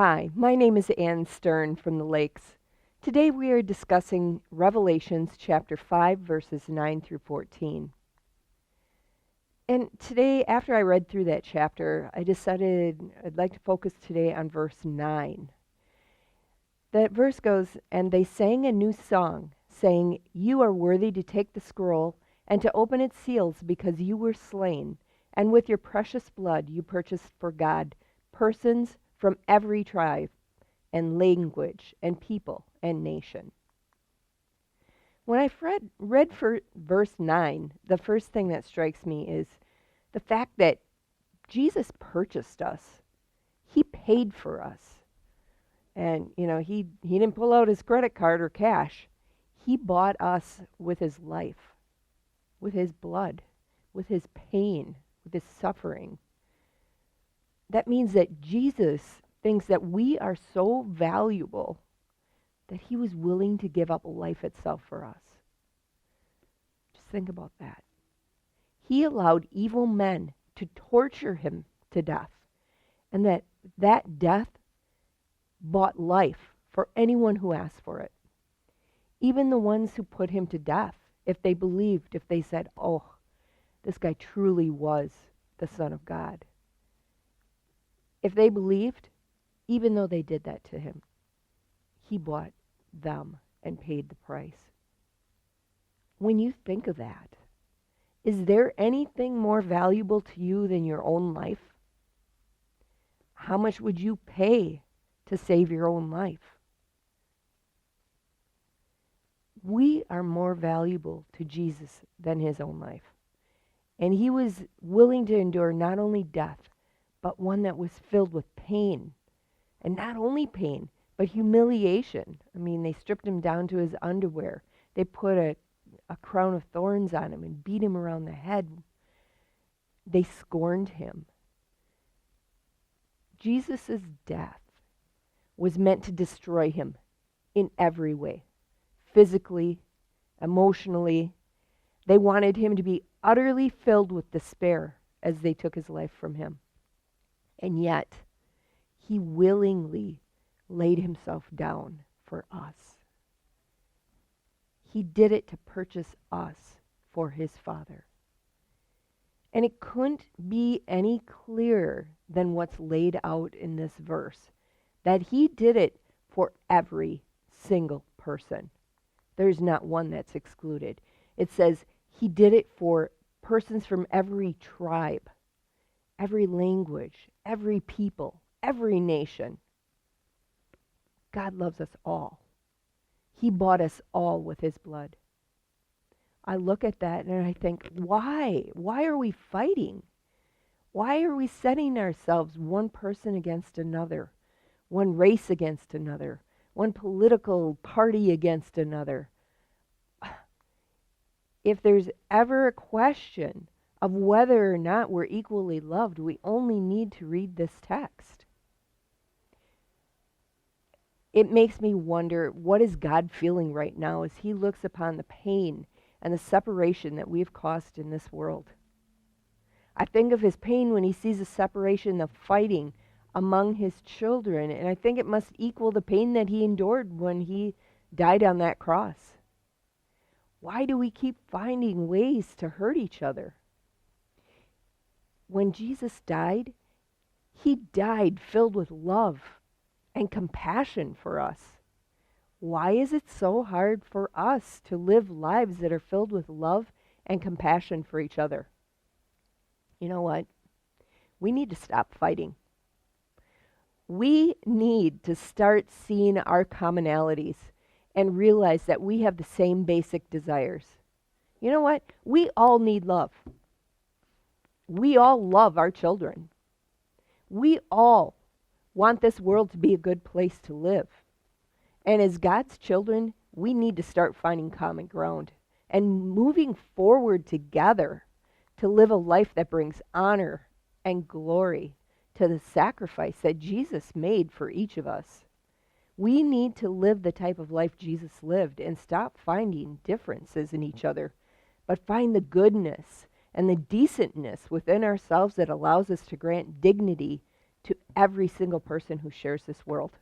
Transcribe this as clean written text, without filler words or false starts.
Hi, my name is Ann Stern from the Lakes. Today we are discussing Revelations chapter 5, verses 9 through 14. And today, after I read through that chapter, I decided I'd like to focus today on verse 9. That verse goes, "And they sang a new song, saying, 'You are worthy to take the scroll and to open its seals, because you were slain, and with your precious blood you purchased for God persons from every tribe and language and people and nation.'" When I read for verse 9, the first thing that strikes me is the fact that Jesus purchased us. He paid for us. And, he didn't pull out his credit card or cash. He bought us with his life, with his blood, with his pain, with his suffering. That means that Jesus thinks that we are so valuable that he was willing to give up life itself for us. Just think about that. He allowed evil men to torture him to death, and that death bought life for anyone who asked for it. Even the ones who put him to death, if they believed, if they said, "Oh, this guy truly was the Son of God." If they believed, even though they did that to him, he bought them and paid the price. When you think of that, is there anything more valuable to you than your own life? How much would you pay to save your own life? We are more valuable to Jesus than his own life. And he was willing to endure not only death, but one that was filled with pain. And not only pain, but humiliation. I mean, they stripped him down to his underwear. They put a crown of thorns on him and beat him around the head. They scorned him. Jesus' death was meant to destroy him in every way. Physically, emotionally. They wanted him to be utterly filled with despair as they took his life from him. And yet, he willingly laid himself down for us. He did it to purchase us for his Father. And it couldn't be any clearer than what's laid out in this verse, that he did it for every single person. There's not one that's excluded. It says he did it for persons from every tribe, every language, every people, every nation. God loves us all. He bought us all with his blood. I look at that and I think, why? Why are we fighting? Why are we setting ourselves one person against another, one race against another, one political party against another? If there's ever a question of whether or not we're equally loved, we only need to read this text. It makes me wonder, what is God feeling right now as he looks upon the pain and the separation that we've caused in this world? I think of his pain when he sees the separation, the fighting among his children, and I think it must equal the pain that he endured when he died on that cross. Why do we keep finding ways to hurt each other? When Jesus died, he died filled with love and compassion for us. Why is it so hard for us to live lives that are filled with love and compassion for each other? You know what? We need to stop fighting. We need to start seeing our commonalities and realize that we have the same basic desires. You know what? We all need love. We all love our children. We all want this world to be a good place to live. And as God's children, we need to start finding common ground and moving forward together to live a life that brings honor and glory to the sacrifice that Jesus made for each of us. We need to live the type of life Jesus lived and stop finding differences in each other, but find the goodness and the decentness within ourselves that allows us to grant dignity to every single person who shares this world.